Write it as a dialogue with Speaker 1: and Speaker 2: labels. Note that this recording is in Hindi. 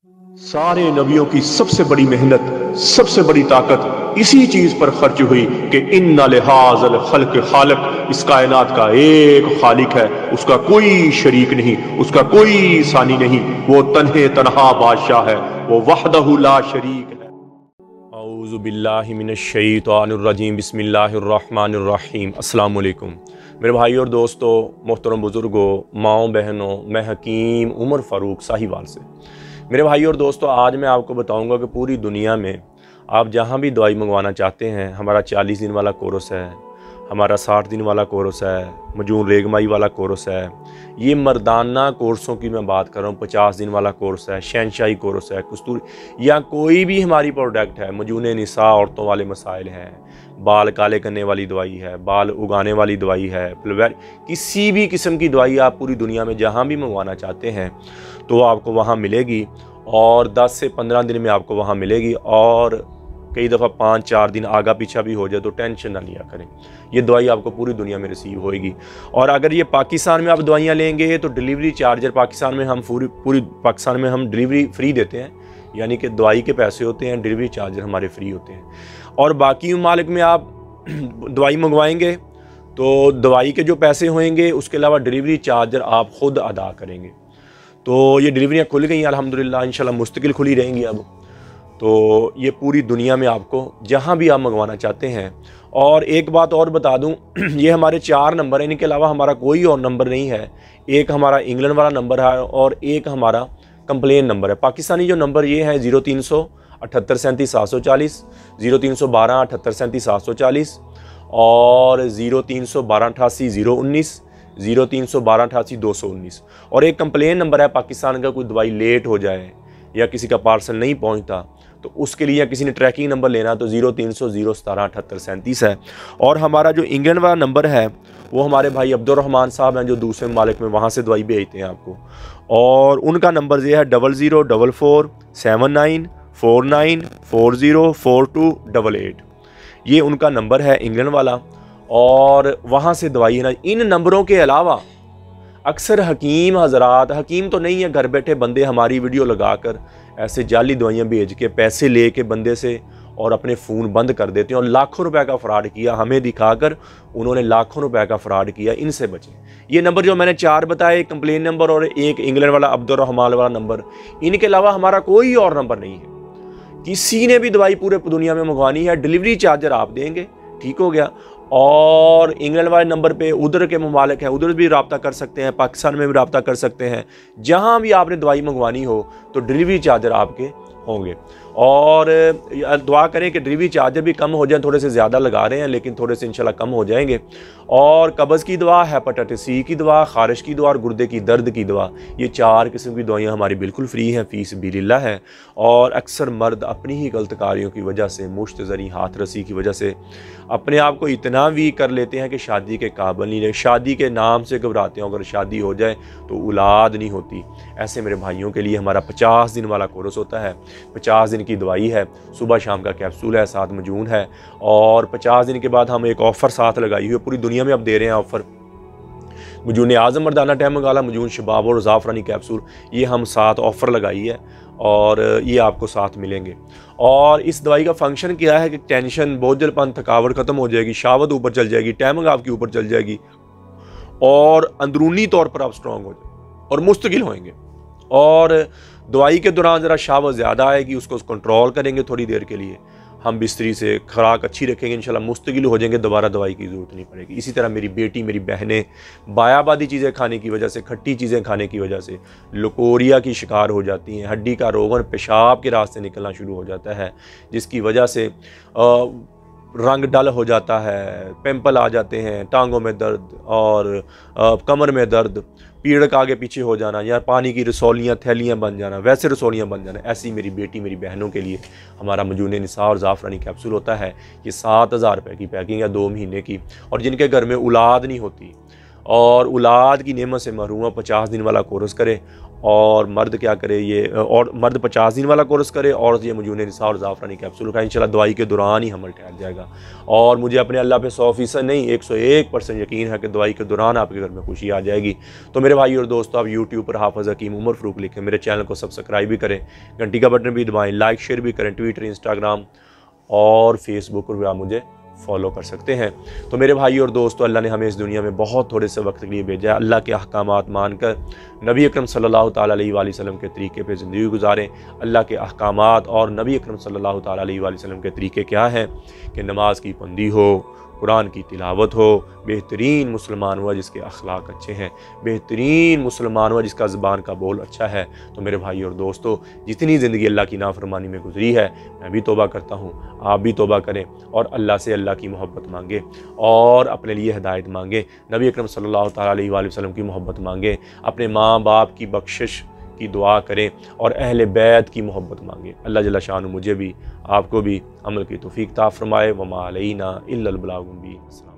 Speaker 1: सारे नबियों की सबसे बड़ी मेहनत, सबसे बड़ी ताकत इसी चीज पर खर्च हुई कि इन्ना लिहाज़ल खल्क खालिक, इस कायनात का एक खालिक है, उसका कोई शरीक नहीं, उसका कोई सानी नहीं, वो तन्हे तन्हा बादशाह है, वो वहदहु ला शरीक है। औज़ु बिल्लाहि मिनश शैतानिर रजीम, बिस्मिल्लाहिर्रहमानिर्रहीम। अस्सलाम वालेकुम मेरे भाई और दोस्तों, मोहतरम बुज़ुर्गों, माओ बहनों, मैं हकीम उमर फ़ारूक साहिवाल से। मेरे भाई और दोस्तों, आज मैं आपको बताऊंगा कि पूरी दुनिया में आप जहां भी दवाई मंगवाना चाहते हैं, हमारा 40 दिन वाला कोर्स है, हमारा 60 दिन वाला कोर्स है, मजून रेगमाई वाला कोर्स है, ये मर्दाना कोर्सों की मैं बात कर रहा हूँ, 50 दिन वाला कोर्स है, शहनशाही कोर्स है, कस्तूरी या कोई भी हमारी प्रोडक्ट है, मजून निसा औरतों वाले मसाइल हैं, बाल काले करने वाली दवाई है, बाल उगाने वाली दवाई है, किसी भी किस्म की दवाई आप पूरी दुनिया में जहाँ भी मंगवाना चाहते हैं तो आपको वहाँ मिलेगी, और 10 से 15 दिन में आपको वहाँ मिलेगी। और कई दफ़ा 5-4 दिन आगा पीछा भी हो जाए तो टेंशन ना लिया करें, ये दवाई आपको पूरी दुनिया में रिसीव होएगी। और अगर ये पाकिस्तान में आप दवाइयाँ लेंगे तो डिलीवरी चार्जर पाकिस्तान में हम पूरी पाकिस्तान में हम डिलीवरी फ्री देते हैं, यानी कि दवाई के पैसे होते हैं, डिलीवरी चार्जर हमारे फ्री होते हैं। और बाकी ममालिक में आप दवाई मंगवाएंगे तो दवाई के जो पैसे होंगे उसके अलावा डिलीवरी चार्जर आप ख़ुद अदा करेंगे। तो ये डिलीवरियाँ खुल गई अल्हम्दुलिल्लाह, इंशाल्लाह मुस्तकिल खुली रहेंगी अब। तो ये पूरी दुनिया में आपको जहाँ भी आप मंगवाना चाहते हैं। और एक बात और बता दूँ, ये हमारे 4 नंबर हैं, इनके अलावा हमारा कोई और नंबर नहीं है। एक हमारा इंग्लैंड वाला नंबर है और एक हमारा कंप्लेन नंबर है। पाकिस्तानी जो नंबर ये है 0300 78 37 740, 0312 78 37 740 और 0312 88 019, 0312 88 219। और एक कंप्लेन नंबर है पाकिस्तान का, कोई दवाई लेट हो जाए या किसी का पार्सल नहीं पहुंचता तो उसके लिए, या किसी ने ट्रैकिंग नंबर लेना तो 0300 017 78 37 है। और हमारा जो इंग्लैंड वाला नंबर है वो हमारे भाई अब्दुर्रहमान साहब हैं जो दूसरे ममालिक में, वहाँ से दवाई भेजते हैं आपको, और उनका नंबर ये है 0044 79 49 40 4288। ये उनका नंबर है इंग्लैंड वाला, और वहाँ से दवाई है ना। इन नंबरों के अलावा अक्सर हकीम हजरात, हकीम तो नहीं है, घर बैठे बंदे हमारी वीडियो लगाकर ऐसे जाली दवाइयाँ भेज के पैसे ले के बंदे से और अपने फ़ोन बंद कर देते हैं, और लाखों रुपए का फ्रॉड किया, हमें दिखाकर उन्होंने लाखों रुपए का फ्रॉड किया। इनसे बचें। ये नंबर जो मैंने 4 बताए, कंप्लेन नंबर और एक इंग्लैंड वाला अब्दुर्रहमान वाला नंबर, इनके अलावा हमारा कोई और नंबर नहीं है। किसी ने भी दवाई पूरे दुनिया में मंगवानी है, डिलीवरी चार्जर आप देंगे, ठीक हो गया। और इंग्लैंड वाले नंबर पे उधर के ममालिक हैं, उधर भी रब्ता कर सकते हैं, पाकिस्तान में भी रब्ता कर सकते हैं। जहाँ भी आपने दवाई मंगवानी हो तो डिलीवरी चार्जर आपके होंगे। और दुआ करें कि डिलीवरी चार्जर भी कम हो जाए, थोड़े से ज़्यादा लगा रहे हैं लेकिन थोड़े से इंशाल्लाह कम हो जाएंगे। और कब्ज़ की दवा, हेपेटाइटिस सी की दवा, खारिश की दवा और गुर्दे की दर्द की दवा, ये 4 किस्म की दवाइयाँ हमारी बिल्कुल फ्री हैं, फ़ीस बिल्लाह है। और अक्सर मर्द अपनी ही गलतकारियों की वजह से, मुश्तज़री हाथ रसी की वजह से अपने आप को इतना वीक कर लेते हैं कि शादी के काबिल नहीं रहे, शादी के नाम से घबराते हैं, अगर शादी हो जाए तो औलाद नहीं होती। ऐसे मेरे भाइयों के लिए हमारा 50 दिन वाला कोर्स होता है। 50 दिन की दवाई है, सुबह शाम का कैप्सूल है, साथ मजून है। और 50 दिन के बाद हम एक ऑफ़र साथ लगाई हुई है, पूरी दुनिया में अब दे रहे हैं ऑफ़र। मजून आज़म मर्दाना टैम मंगाला, मजून शबाब और ज़ाफ़रानी कैप्सूल, ये हम साथ ऑफ़र लगाई है और ये आपको साथ मिलेंगे। और इस दवाई का फंक्शन क्या है कि टेंशन, बोझलपन, थकावट ख़त्म हो जाएगी, शावत ऊपर चल जाएगी, टैमिंग आपकी ऊपर चल जाएगी, और अंदरूनी तौर पर आप स्ट्रॉन्ग हो जाए और मुस्तकिल होंगे। और दवाई के दौरान ज़रा शावत ज़्यादा आएगी, उसको कंट्रोल करेंगे थोड़ी देर के लिए, हम बिस्तरी से खुराक अच्छी रखेंगे, इंशाल्लाह मुस्तकिल हो जाएंगे, दोबारा दवाई की ज़रूरत नहीं पड़ेगी। इसी तरह मेरी बेटी, मेरी बहनें बायाबादी चीज़ें खाने की वजह से, खट्टी चीज़ें खाने की वजह से लकोरिया की शिकार हो जाती हैं, हड्डी का रोगन पेशाब के रास्ते निकलना शुरू हो जाता है, जिसकी वजह से रंग डल हो जाता है, पिंपल आ जाते हैं, टांगों में दर्द और कमर में दर्द, पीड़क आगे पीछे हो जाना, या पानी की रसौलियाँ थैलियाँ बन जाना, वैसे रसौलियाँ बन जाना। ऐसी मेरी बेटी, मेरी बहनों के लिए हमारा मजून निसा और ज़ाफ़रानी कैप्सूल होता है। ये 7000 रुपये की पैकिंग है, 2 महीने की। और जिनके घर में औलाद नहीं होती, और औलाद की नेमत से महरूम है 50 दिन वाला कोर्स करे। और मर्द क्या करे ये, और मर्द 50 दिन वाला कोर्स करे, और ये मजून निसा और ज़ाफ़रानी कैप्सूल का इंशाल्लाह दवाई के दौरान ही हमल ठहर जाएगा। और मुझे अपने अल्लाह पे 100% नहीं 101% यकीन है कि दवाई के दौरान आपके घर में खुशी आ जाएगी। तो मेरे भाई और दोस्तों, आप यूट्यूब पर हाफ़िज़ हकीम उमर फ़रूक लिखें, मेरे चैनल को सब्सक्राइब भी करें, घंटी का बटन भी दबाएँ, लाइक शेयर भी करें, ट्विटर इंस्टाग्राम और फेसबुक पर भी आप मुझे फॉलो कर सकते हैं। तो मेरे भाई और दोस्तों, अल्लाह ने हमें इस दुनिया में बहुत थोड़े से वक्त के लिए भेजा है। अल्लाह के अहकामात मानकर नबी अकरम सल्लल्लाहु ताला अलैहि वसल्लम के तरीके पे ज़िंदगी गुजारें। अल्लाह के अहकामात और नबी अकरम सल्लल्लाहु ताला अलैहि वसल्लम के तरीके क्या हैं कि नमाज की पाबंदी हो, कुरान की तिलावत हो, बेहतरीन मुसलमान हुआ जिसके अखलाक अच्छे हैं, बेहतरीन मुसलमान हुआ जिसका ज़बान का बोल अच्छा है। तो मेरे भाई और दोस्तों, जितनी ज़िंदगी अल्लाह की नाफरमानी में गुजरी है, मैं भी तौबा करता हूँ, आप भी तौबा करें और अल्लाह से अल्लाह की मोहब्बत मांगे और अपने लिए हिदायत मांगे, नबी अकरम सल्लल्लाहु ताला अलैहि वसल्लम की मोहब्बत मांगे, अपने माँ बाप की बख्शिश की दुआ करें और अहले बैत की मोहब्बत मांगे। अल्लाह जल्ल शान मुझे भी आपको भी अमल की तौफीक अता फरमाए। वमा अलैना इल्लल बलागुल मुबीन।